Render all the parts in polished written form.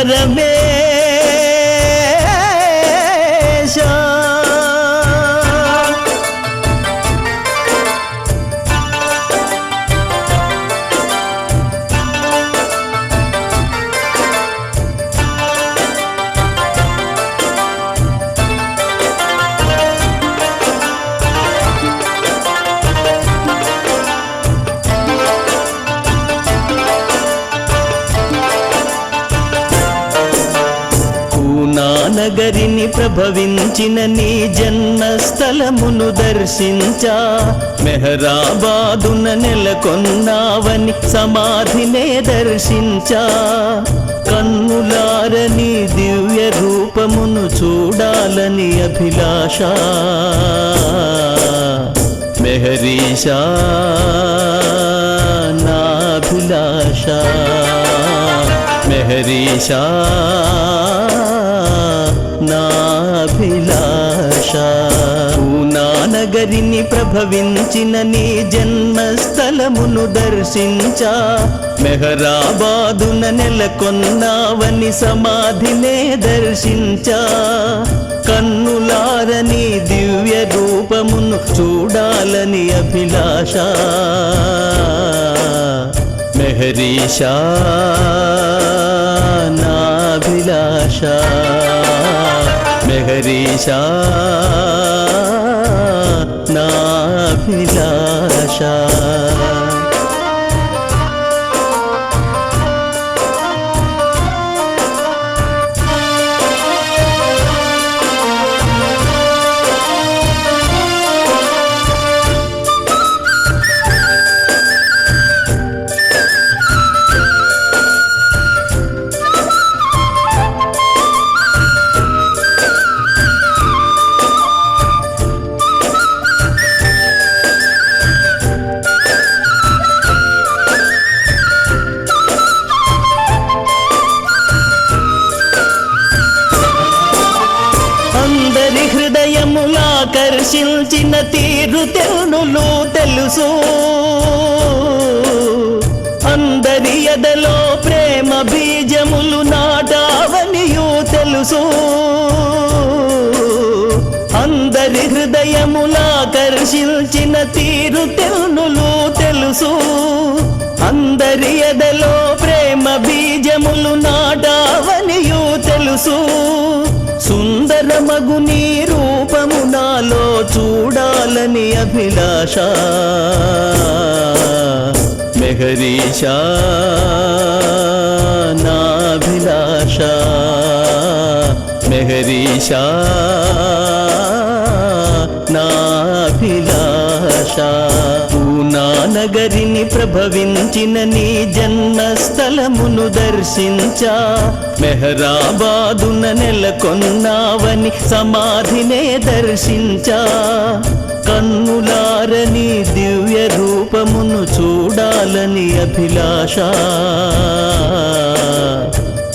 పరమేశ నగరిని ప్రభవించిన నీ జన్మస్థలమును దర్శించా మెహరాబాదున నెలకొన్నావని సమాధినే దర్శించా కన్నులారని దివ్య రూపమును చూడాలని అభిలాష మెహరీషా నా అభిలాష మెహరీషా నాభిలాష నగరిని ప్రభవించిన నీ జన్మస్థలమును దర్శించా మెహరాబాదున నెలకొన్నావని సమాధినే దర్శించా కన్నులారని దివ్య రూపమును చూడాలని అభిలాష మెహరీషా నాభిలాష మెహరీషా నాభిలాష హృదయములాకర్షించిన తీరు తెన్నులు తెలుసు అందరి ఎదలో ప్రేమ బీజములు నాటావనియు తెలుసు అందరి హృదయములాకర్షించిన తీరు తెన్నులు తెలుసు అందరి ఎదలో ప్రేమ బీజములు నాటావనియు తెలుసు సుందరమగు నీ రూపము నాలో చూడాలని అభిలాష మెహరీషా నాభిలాష మెహరీషా నాభిలాష నగరిని ప్రభవించిన నీ జన్మస్థలమును దర్శించా మెహరాబాదున నెలకొన్నావని సమాధినే దర్శించా కన్నులారని దివ్య రూపమును చూడాలని అభిలాష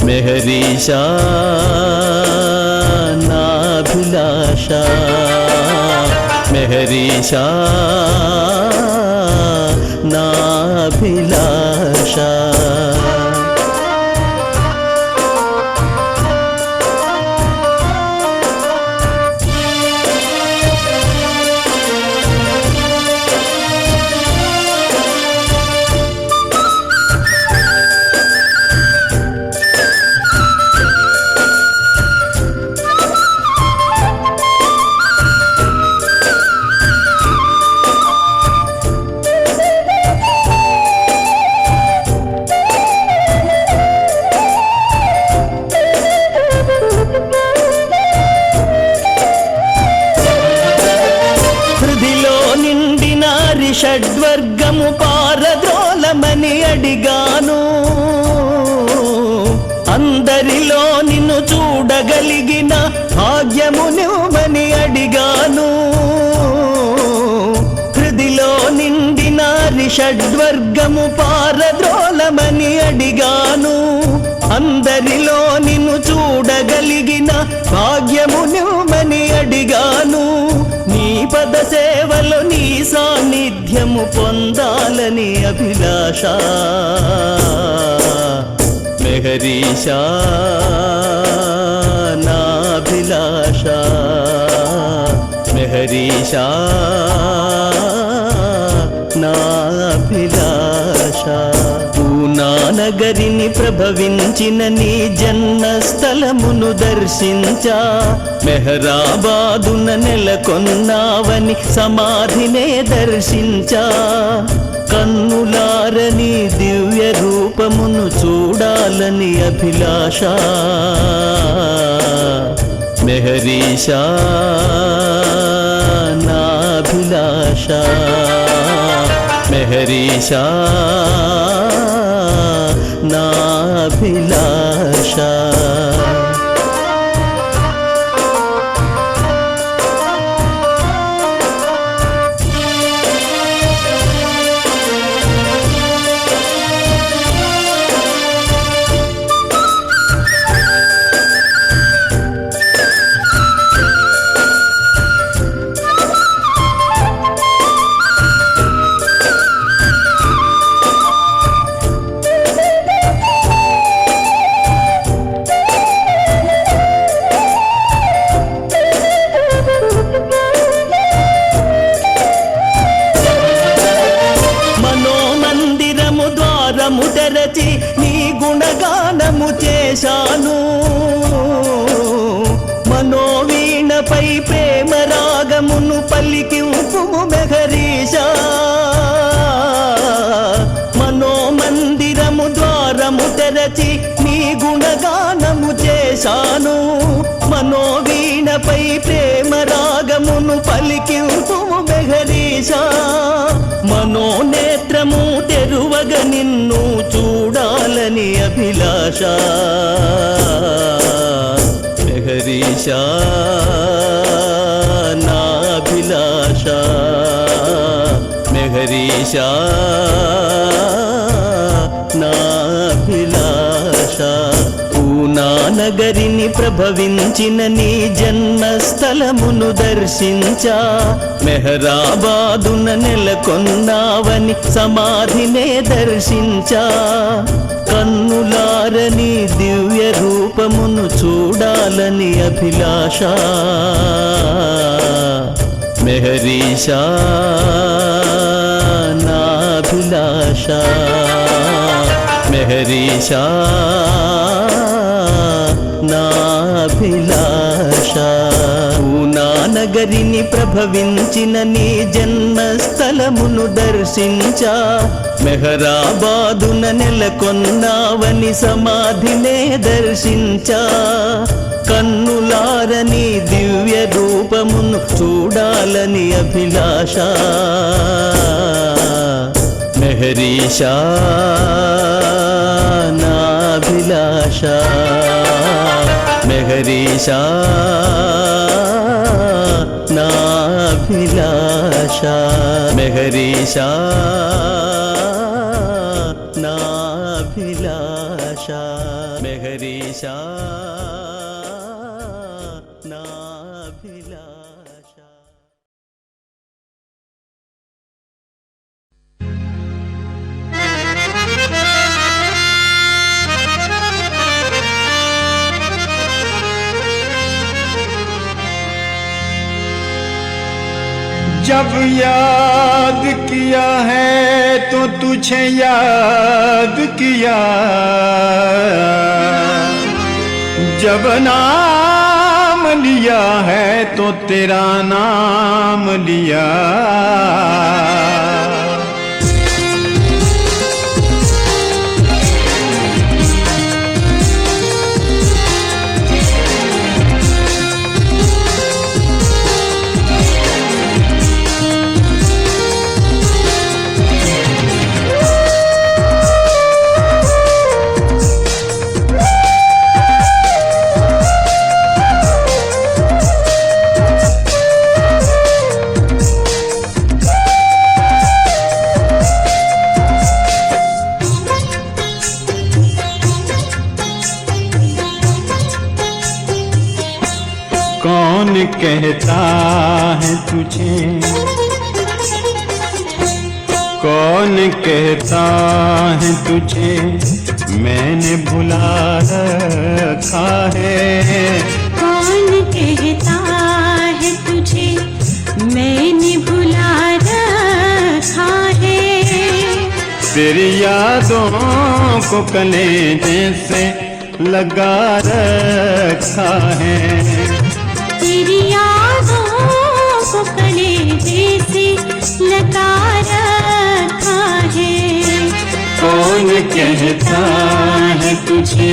మెహరీషా నాభిలాష మెహరీషా నాభిలాష షడ్వర్గము పారద్రోలమని అడిగాను అందరిలో నిన్ను చూడగలిగిన భాగ్యము నువ్వని అడిగాను హృదిలో నిండిన షడ్వర్గము పారద్రోలమని అడిగాను అందరిలో నిన్ను చూడగలిగిన భాగ్యము నువ్వని అడిగాను నీ పద సేవలో నీ సాన్నిధ్యము పొందాలని అభిలాష మెహరీషా నాభిలాష మెహరీషా నాభిలాష పూనానగరిని ప్రభవించిన నీ జన్మస్థలమును దర్శించా మెహరాబాదున నెలకొన్నావని సమాధినే దర్శించా కన్నులారని దివ్య రూపమును చూడాలని అభిలాష మెహరీషా నాభిలాష మెహరీషా నాభిలాష తెరచి నీ గుణగానము చేశాను మనోవీణపై ప్రేమ రాగమును పలికింపుము మెహరీషా మనోమందిరము ద్వారము తెరచి నీ గుణగానము చేశాను మనోవీణపై ప్రేమ రాగమును పలికింపుము మెహరీషా మనోనేత్రము తెరువగ నిన్ను చూడాలని అభిలాష మెహరీషా నాభిలాష మెహరీషా నాభిలాష పూనానగరిని ప్రభవించిన నీ జన్మస్థలమును దర్శించా మెహరాబాదున నెలకొన్నావని సమాధినే దర్శించా కన్నులారని దివ్య రూపమును చూడాలని అభిలాష మెహరీషా నాభిలాష మెహరీషా నాభిలాష పూనానగరిని ప్రభవించిన నీ జన్మస్థలమును దర్శించా మెహరాబాదున నెలకొన్నావని సమాధినే దర్శించా కన్నులారని దివ్య రూపమును చూడాలని అభిలాష మెహరీషా నాభిలాష మెహరీషా నాభిలాష మెహరీషా నాభిలాష మెహరీషా నాభిలాష जब याद किया है तो तुझे याद किया जब नाम लिया है तो तेरा नाम लिया कौन कहता है तुझे कौन कहता है तुझे मैंने भुला रखा है। कौन कहता है तुझे मैंने भुला रखा है। तेरी यादों को कलेजे से लगा रखा है। तेरी यादों को कलेजे से लगा रखा है। कौन कहता है तुझे।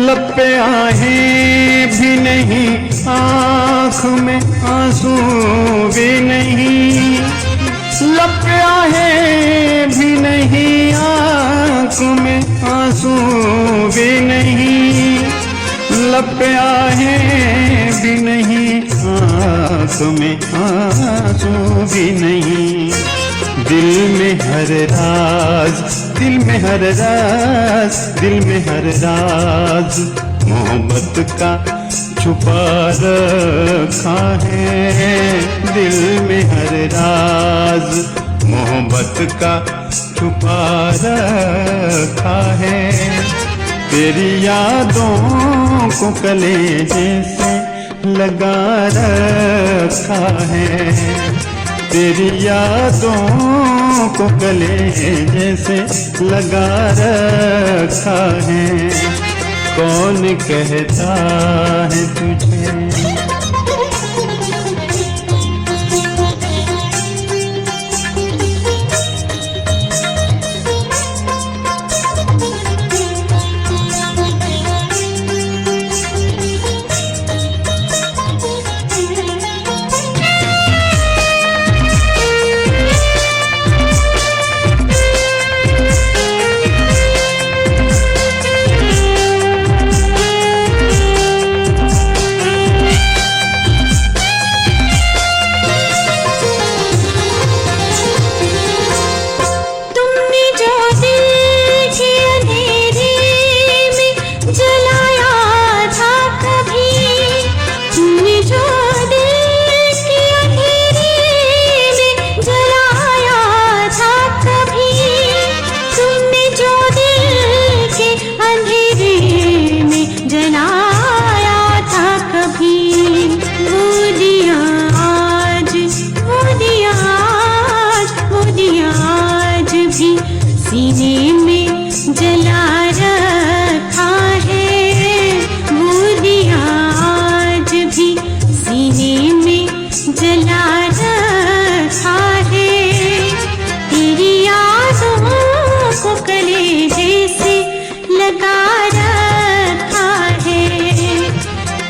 लब पे आहें भी नहीं, आँख में आंसू भी नहीं। लब पे आहें भी नहीं, आँख में आंसू भी नहीं। लब पे आहें भी नहीं, आँख में आंसू भी नहीं। दिल में हर राज, दिल में हर राज, दिल में हर राज मोहब्बत का छुपा रखा है। दिल में हर राज मोहब्बत का छुपा रखा है। तेरी यादों को कलेजे से लगा रखा है। तेरी यादों को कलेजे से लगा रखा है। कौन कहता है तुझे। सीने में जला रखा है। वो दिया आज भी सीने में जला रखा है। तेरी यादों को कलेजे से लगा रखा है।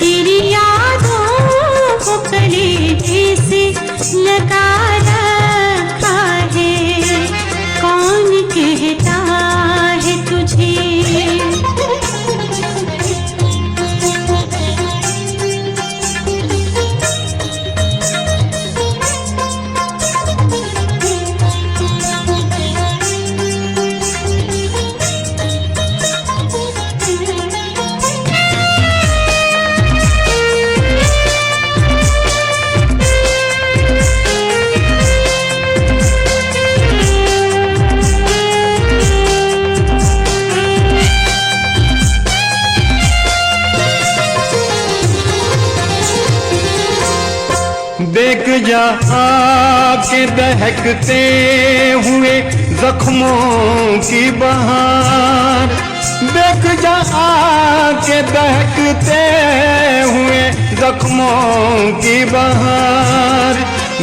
तेरी यादों को कलेजे से लगा रखा है। कौन कहता है तुझे। देख जा आके दहकते हुए जख्मों की बहार। देख जा आके दहकते हुए जख्मों की बहार।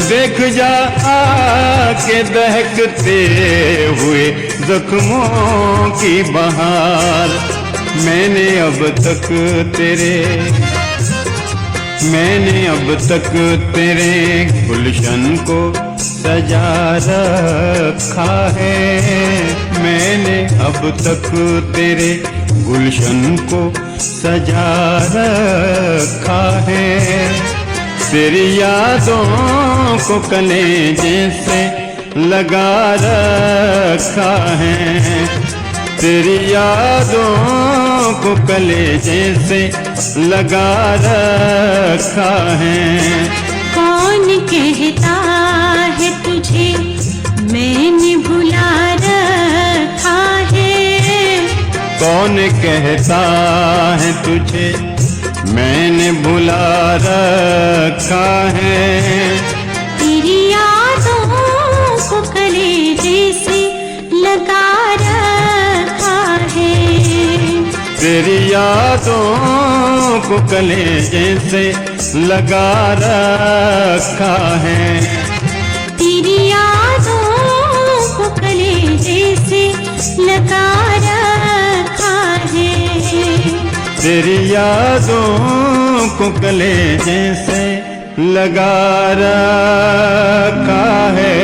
देख जा आके दहकते हुए जख्मों की बहार। मैंने अब तक तेरे मैंने अब तक तेरे गुलशन को सजा रखा है, मैंने अब तक तेरे गुलशन को सजा रखा है। तेरी यादों को कलेजे से लगा रखा है, तेरी यादों को कलेजे से लगा रखा है। कौन कहता है तुझे मैंने भुला रखा है, कौन कहता है तुझे मैंने भुला रखा है। तेरी यादों को कलेजे से लगा रखा है, तेरी यादों को कलेजे से लगा रखा है। तेरी यादों को कलेजे से लगा रखा है, तेरी यादों को कलेजे से लगा रखा है।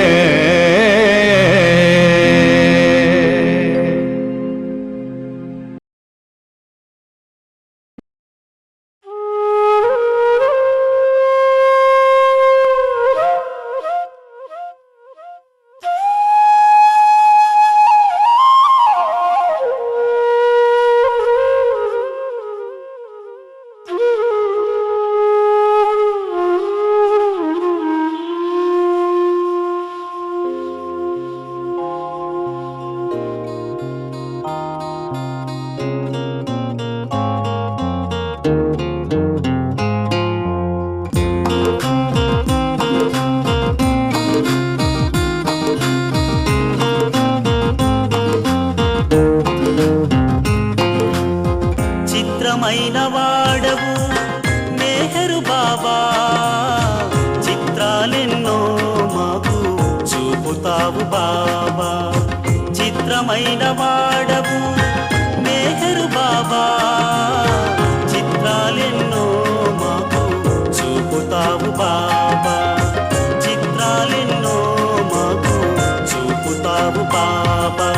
చిత్రమైన వాడవు మెహరు బాబా, చిత్రాలెన్నో మాకు చూపుతావు బాబా. చిత్రమైన వాడవు మెహరు బాబా, చిత్రాలెన్నో మాకు చూపుతావు బాబా. చిత్రాలెన్నో మాకు చూపుతావు బాబా.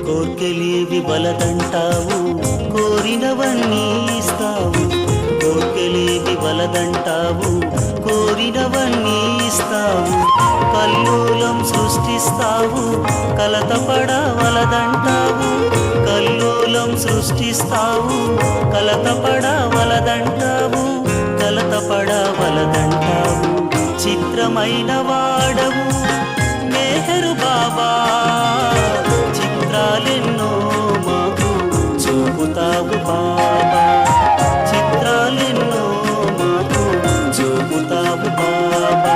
కోర్కెలేవి వలదంటావు, కోరినవన్నీ ఇస్తావు. కోర్కెలేవి వలదంటావు, కోరినవన్నీ ఇస్తావు. కల్లోలం సృష్టిస్తావు, కలతపడవలదంటావు. కల్లోలం సృష్టిస్తావు, కలతపడవలదంటావు. కలతపడవలదంటావు. చిత్రమైన వాడవు మెహరు బాబా, చిత్రాలెన్నో మాకు చూపుతావు బాబా. చిత్రాలెన్నో మాకు చూపుతావు బాబా.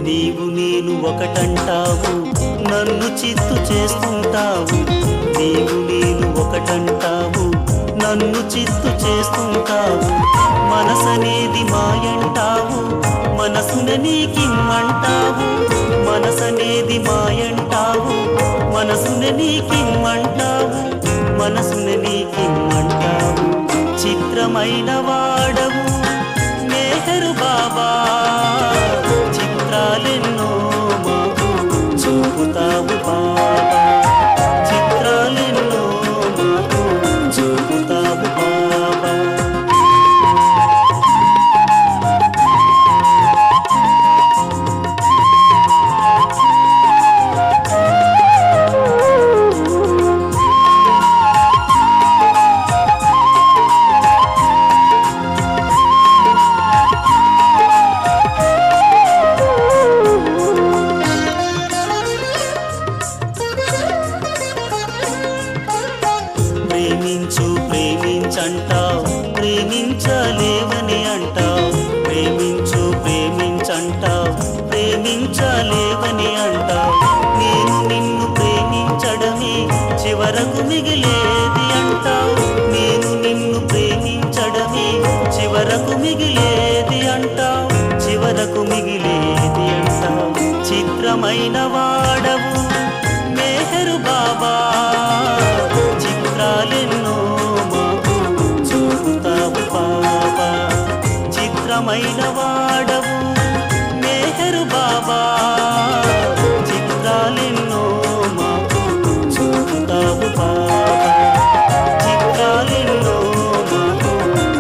నీవు నేను ఒకటంటావు, నన్ను చిత్తు చేస్తుంటావు. నీవు నేను ఒకటంటావు, నన్ను చిత్తు చేస్తుంటావు. మనసనేది మాయంటావు, మనసున నీకిమ్మంటావు. మనసనేది మాయంటావు, మనసున నీకిమ్మంటావు. మనసున నీకిమ్మంటావు. చిత్రమైన వాడవు మెహరు బాబా, చిత్రాలెన్నో మాకు చూపుతావు బాబా. చిత్రాలెన్నో మాకు చూపుతావు బాబా. అంటావు, చివరకు మిగిలేది అంటావు. చిత్రమైన వాడవు మెహరు బాబా, చిత్రాలెన్నో మాకు చూపుతావు బాబా. చిత్రమైన వాడవు మెహరు బాబా, చిత్రాలెన్నో మాకు చూపుతావు బాబా. చిత్రాలెన్నో మాకు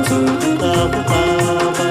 చూపుతావు బాబా.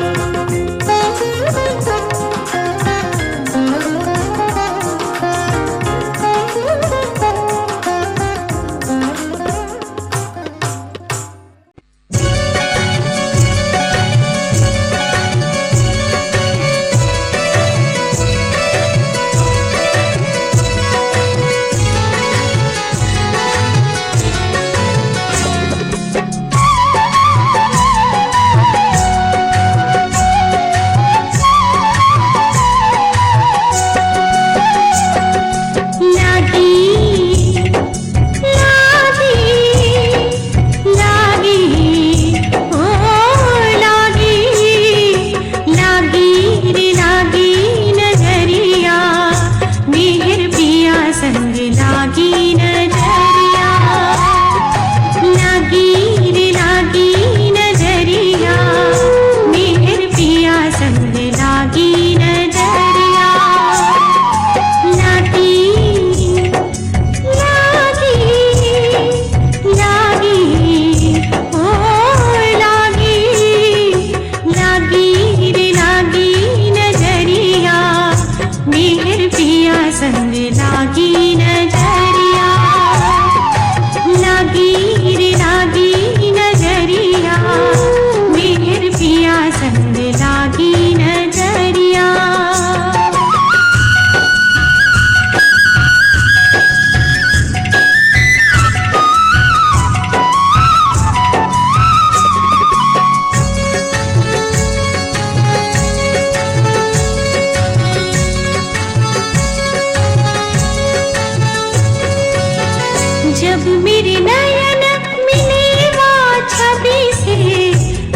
जब मेरे नयन मिले वो छवि से,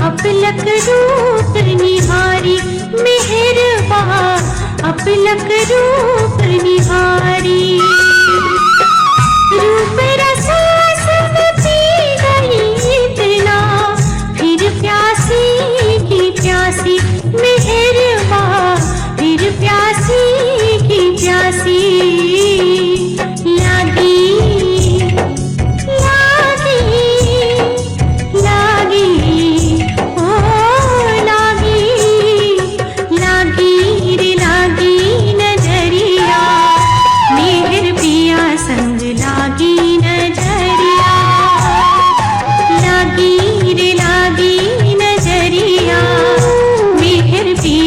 अपलक रूप निहारी मेहरबा, अपलक रूप निहारी. रूप रसा सब पी गई इतना, फिर प्यासी की प्यासी मेहरबा, फिर प्यासी की प्यासी. लागी रे लागी नजरिया, मेहर पिया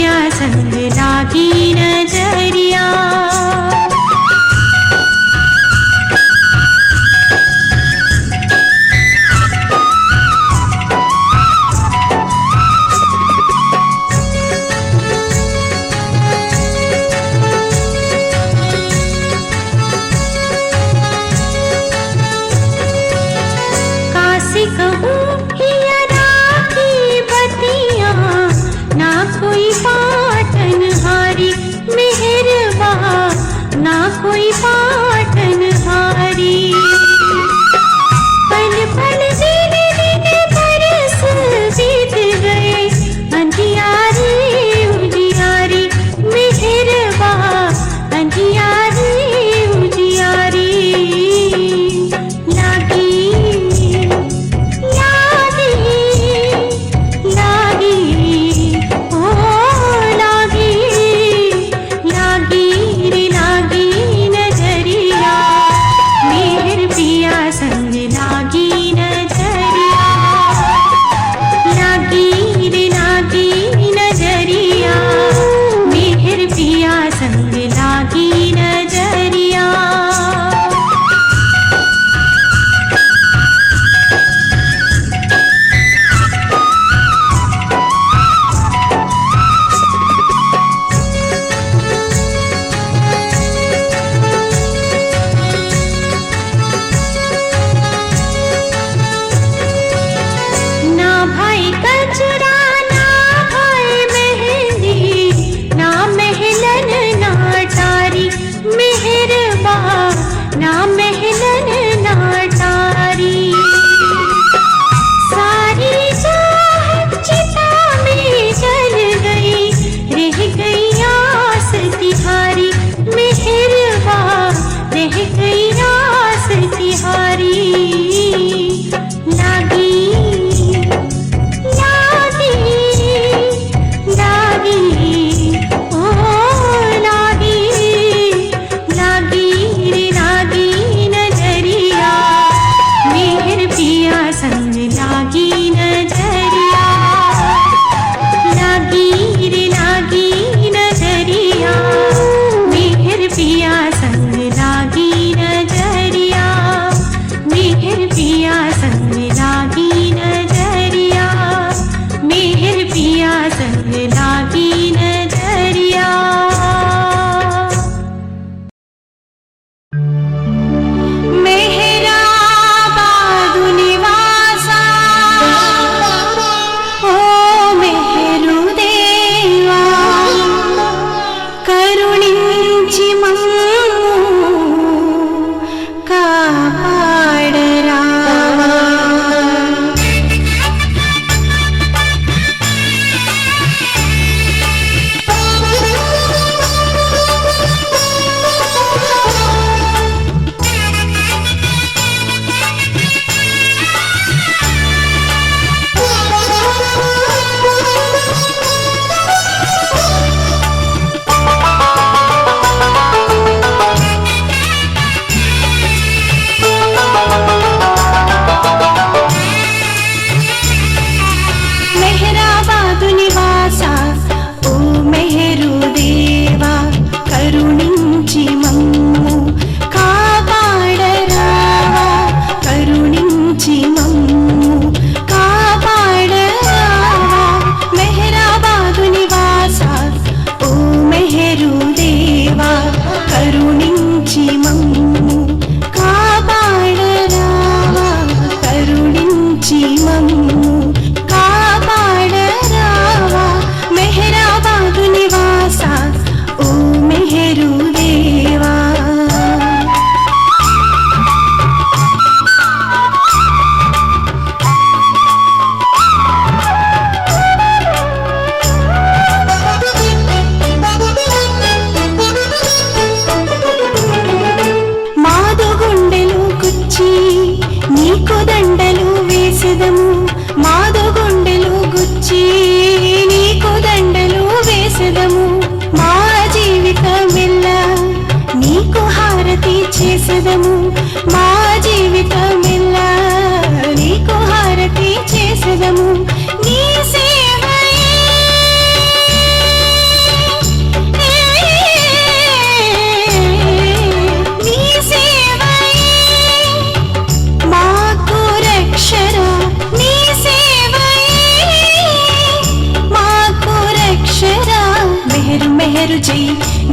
మెహరు మెహరు జై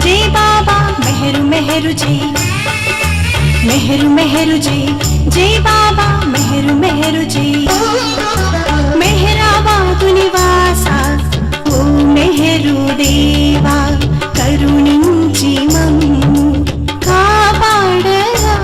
జై బాబా మెహరు మెహరు జై మెహరు మెహరు జై జై బాబా మెహరు మెహరు జై మెహరాబాదు నివాస ఓ మెహరు దేవా కరుణించి మమ్ము కాపాడరా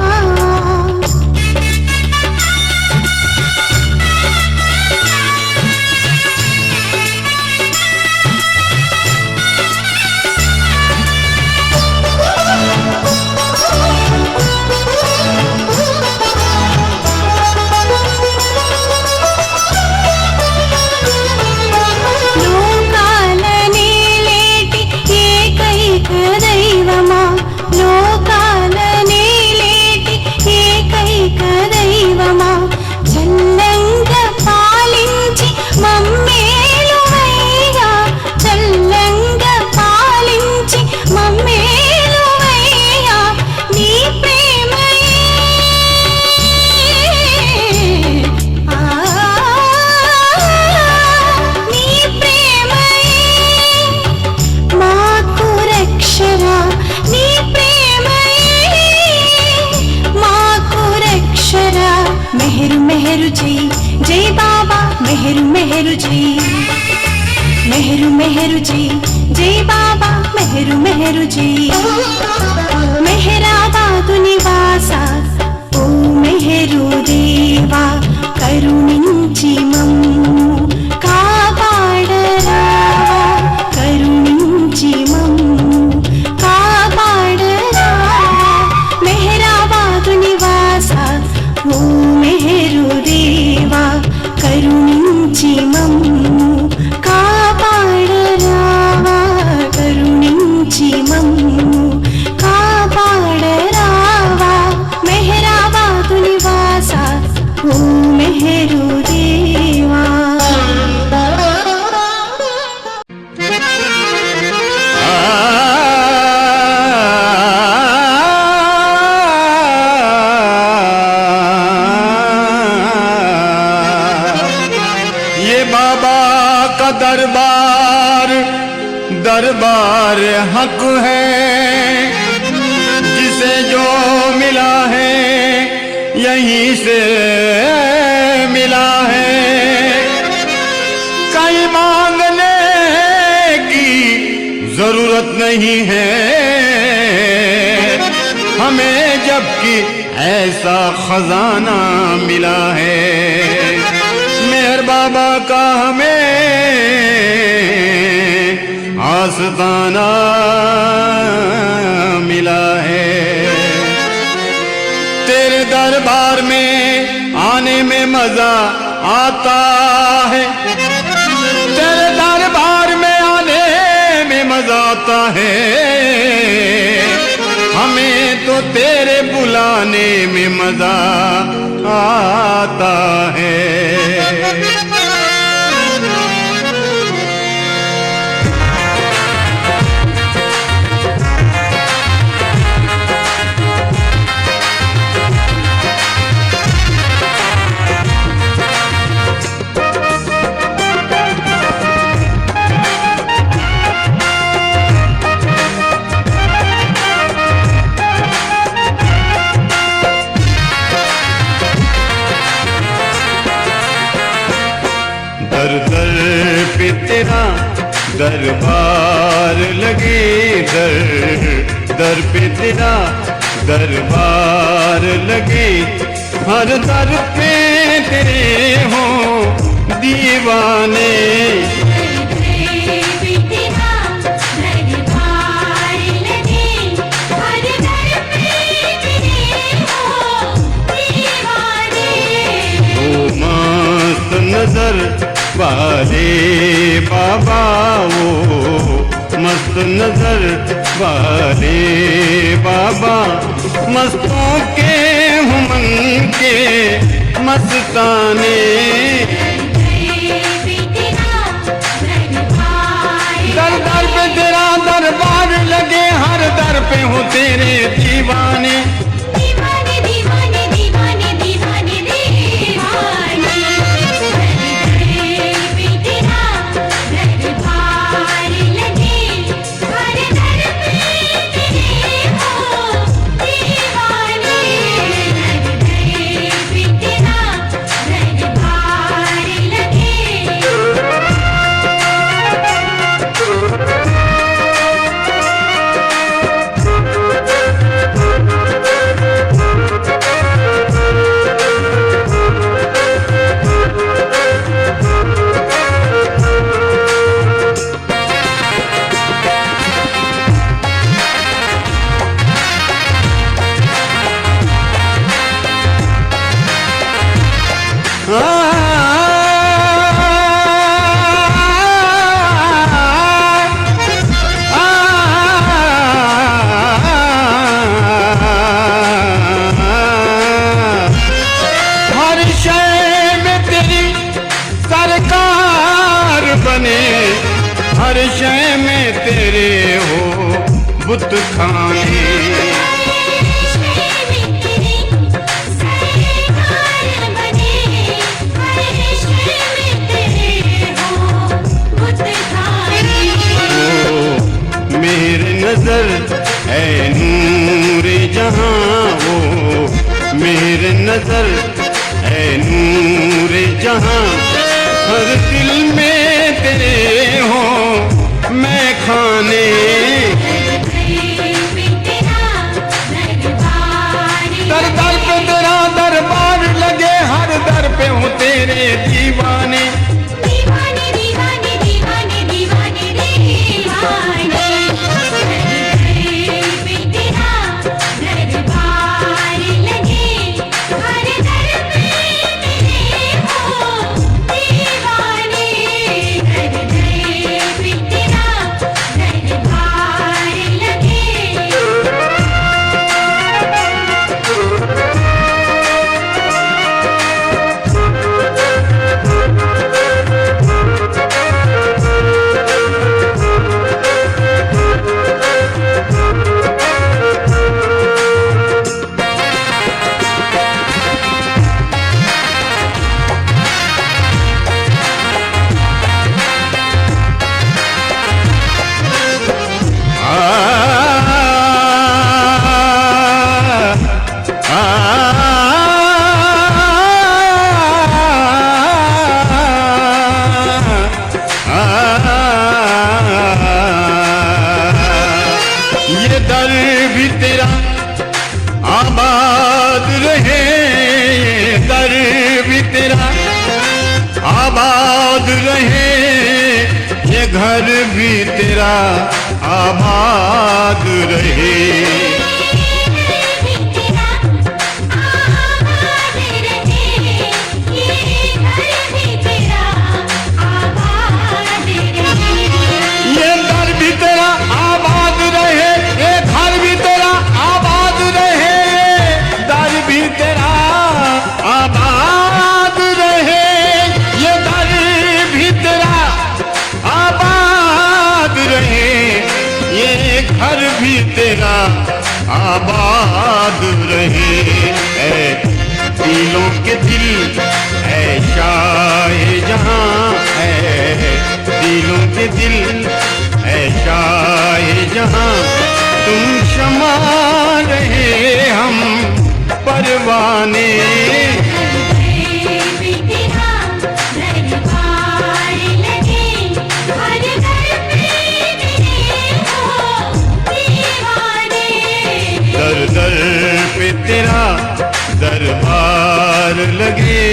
మెహరు మెహరు జై జై బాబా మెహరు మెహరు జై మెహరు మెహరు జై జై బాబా మెహరు మెహరు జై మెహరాబాదు నివాస ఓ మెహరు దేవా కరుణించి మమ్ము కాపాడరా కరుణించి మమ్ము కాపాడరా మెహరాబాదు నివాస ఓ మెహరు దేవా కరుణించి మమ్ము కాపాడరా కరుణించి మమ్ము కాపాడరా మెహరాబాదు నివాస ఓ మెహరు దేవా दरबार दरबार हक है जिसे जो मिला है यहीं से मिला है कहीं मांगने की जरूरत नहीं है हमें जबकि ऐसा खजाना मिला है मेहर बाबा का हमें आस्ताना मिला है तेरे दरबार में आने में मजा आता है तेरे दरबार में आने में मजा आता है हमें तो तेरे बुलाने में मजा आता है दर दर पे तेरा दरबार लगे दर दर पे तेरा दरबार लगे हर दर पे तेरे हो दीवाने नजर वाले बाबा वो मस्त नजर वाले बाबा मस्तों के हुमन के मस्ताने दर दर पे तेरा दरबार लगे हर दर पे हो तेरे दीवाने हर शय में तेरे हो बुत खाने। मेरे नजर है नूरे जहां वो, मेरे नजर है नूरे जहां, हर दिल में तेरे हो मैं खाने। दर दर पे तेरा दरबार लगे, हर दर पे हो तेरे दीवाने। ये दर भी तेरा आबाद रहे, ये दर भी तेरा आबाद रहे, ये घर भी तेरा आबाद रहे। घर भी तेरा आबाद रहे, ऐ दिलों के दिल ऐ शाहे जहां, ऐ दिलों के दिल ऐ शाहे जहां, तुम शमा रहे हम परवाने। दर दर पे तेरा दरबार लगे।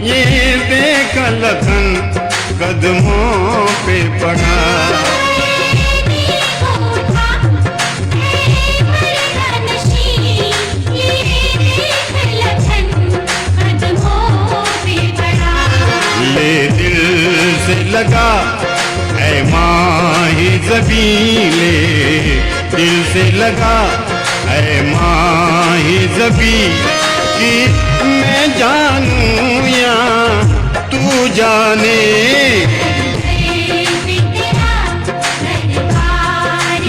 ये देख लखन कदमों पे पड़ा, ले दिल से लगा ऐ माही ज़बीले, दिल से लगा ऐ माही ज़बी, कि मैं जानूं या तू जाने।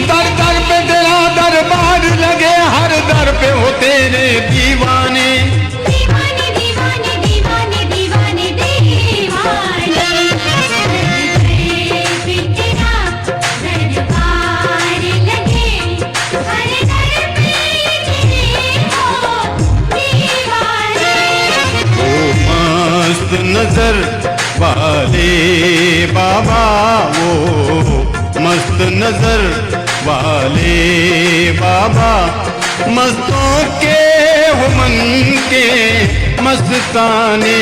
दर दर पे तेरा दरबार लगे, हर दर पे हो तेरे दीवाने। मस्त नजर वाले बाबा, वो मस्त नजर वाले बाबा, मस्तों के हो मन के मस्ताने।